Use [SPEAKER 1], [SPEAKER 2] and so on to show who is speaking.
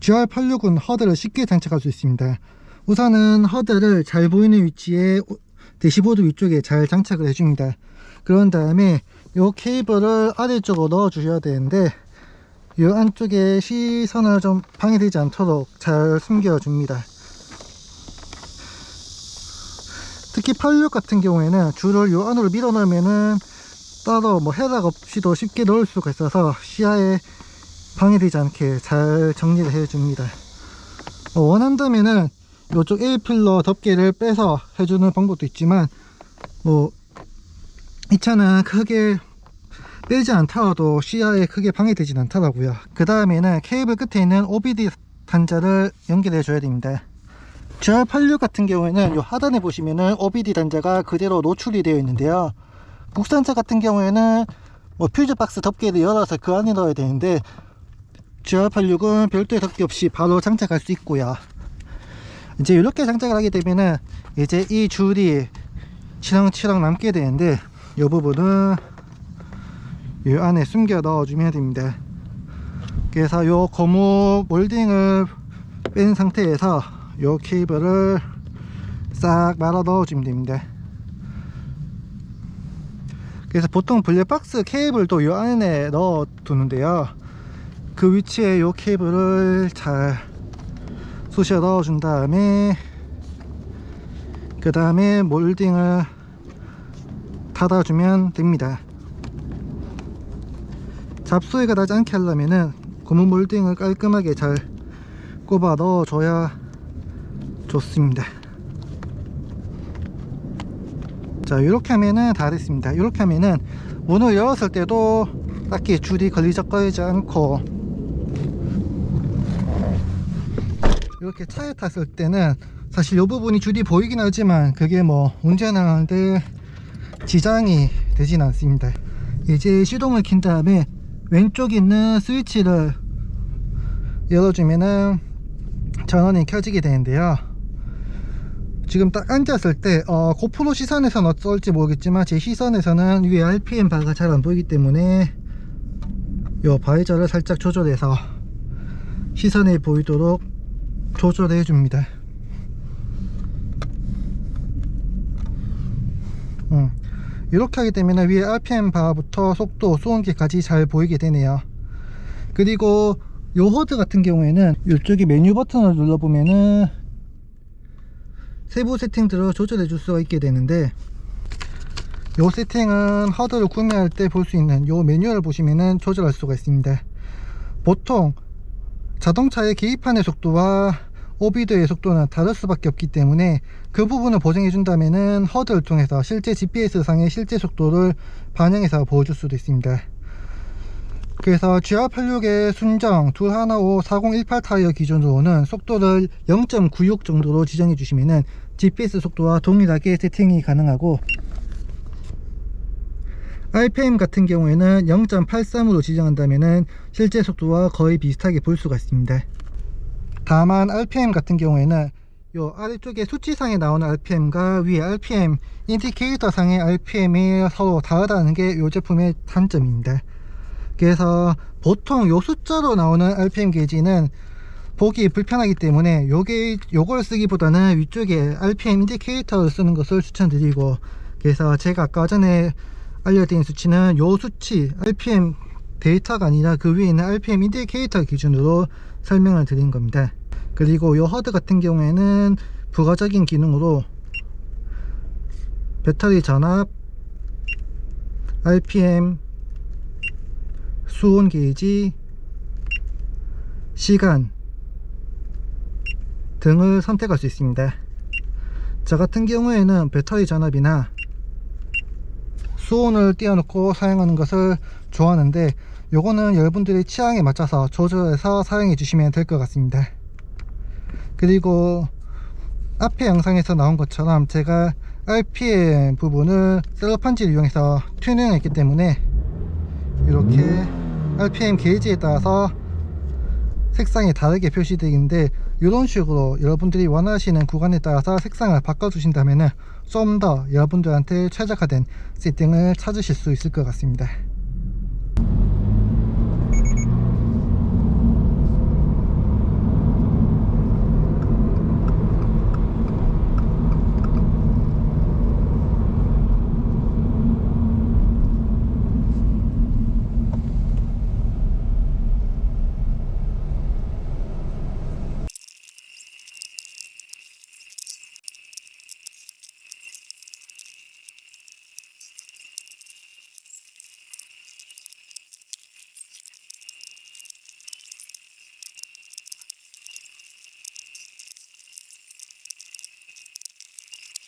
[SPEAKER 1] GR86은 허드를 쉽게 장착할 수 있습니다. 우선은 허드를 잘 보이는 위치에 대시보드 위쪽에 잘 장착을 해줍니다. 그런 다음에 이 케이블을 아래쪽으로 넣어 주셔야 되는데 이 안쪽에 시선을 좀 방해되지 않도록 잘 숨겨 줍니다. 특히 86 같은 경우에는 줄을 이 안으로 밀어 넣으면은 따로 헤락 없이도 쉽게 넣을 수가 있어서 시야에 방해되지 않게 잘 정리를 해줍니다. 원한다면은 이쪽 A필러 덮개를 빼서 해주는 방법도 있지만 이 차는 크게 빼지 않더라도 시야에 크게 방해되진 않더라고요. 그 다음에는 케이블 끝에 있는 OBD 단자를 연결해 줘야 됩니다. GR86 같은 경우에는 이 하단에 보시면은 OBD 단자가 그대로 노출이 되어 있는데요. 국산차 같은 경우에는 퓨즈박스 덮개를 열어서 그 안에 넣어야 되는데 GR86은 별도의 덮개 없이 바로 장착할 수 있고요. 이제 이렇게 장착을 하게 되면은 이제 이 줄이 치렁치렁 남게 되는데 이 부분은 이 안에 숨겨 넣어주면 됩니다. 그래서 이 고무 몰딩을 뺀 상태에서 이 케이블을 싹 말아 넣어주면 됩니다. 그래서 보통 블랙박스 케이블도 이 안에 넣어 두는데요, 그 위치에 이 케이블을 잘 쑤셔 넣어 준 다음에 그 다음에 몰딩을 닫아주면 됩니다. 잡소리가 나지 않게 하려면은 고무 몰딩을 깔끔하게 잘 꼽아 넣어 줘야 좋습니다. 자, 이렇게 하면은 다 됐습니다. 이렇게 하면은 문을 열었을 때도 딱히 줄이 걸리적거리지 않고, 이렇게 차에 탔을 때는 사실 이 부분이 줄이 보이긴 하지만 그게 운전하는데 지장이 되진 않습니다. 이제 시동을 킨 다음에 왼쪽에 있는 스위치를 열어주면은 전원이 켜지게 되는데요, 지금 딱 앉았을 때 고프로 시선에서는 어떨지 모르겠지만 제 시선에서는 위에 RPM 바가 잘 안 보이기 때문에 이 바이저를 살짝 조절해서 시선에 보이도록 조절해 줍니다. 이렇게 하게 되면 위에 RPM 바부터 속도, 소음기까지 잘 보이게 되네요. 그리고 요 허드 같은 경우에는 이쪽에 메뉴 버튼을 눌러보면은 세부 세팅들을 조절해 줄 수가 있게 되는데, 요 세팅은 허드를 구매할 때 볼 수 있는 요 메뉴를 보시면은 조절할 수가 있습니다. 보통 자동차의 계기판의 속도와 OBD의 속도는 다를 수밖에 없기 때문에 그 부분을 보정해 준다면은 허드를 통해서 실제 GPS 상의 실제 속도를 반영해서 보여줄 수도 있습니다. 그래서 GR86의 순정 215 4018 타이어 기준으로는 속도를 0.96 정도로 지정해 주시면은 GPS 속도와 동일하게 세팅이 가능하고, RPM 같은 경우에는 0.83으로 지정한다면은 실제 속도와 거의 비슷하게 볼 수가 있습니다. 다만 RPM 같은 경우에는 요 아래쪽에 수치상에 나오는 RPM과 위에 RPM 인디케이터 상의 RPM이 서로 다르다는 게 이 제품의 단점입니다. 그래서 보통 요 숫자로 나오는 RPM 게이지는 보기 불편하기 때문에 요걸 쓰기보다는 위쪽에 RPM 인디케이터를 쓰는 것을 추천드리고, 그래서 제가 아까 전에 알려드린 수치는 요 수치 RPM 데이터가 아니라 그 위에 있는 RPM 인디케이터 기준으로 설명을 드린 겁니다. 그리고 요 허드 같은 경우에는 부가적인 기능으로 배터리 전압, RPM, 수온 게이지, 시간 등을 선택할 수 있습니다. 저 같은 경우에는 배터리 전압이나 수온을 띄워놓고 사용하는 것을 좋아하는데, 요거는 여러분들의 취향에 맞춰서 조절해서 사용해 주시면 될 것 같습니다. 그리고 앞에 영상에서 나온 것처럼 제가 RPM 부분을 셀로판지를 이용해서 튜닝을 했기 때문에 이렇게 RPM 게이지에 따라서 색상이 다르게 표시되는데, 이런 식으로 여러분들이 원하시는 구간에 따라서 색상을 바꿔 주신다면 좀 더 여러분들한테 최적화된 세팅을 찾으실 수 있을 것 같습니다.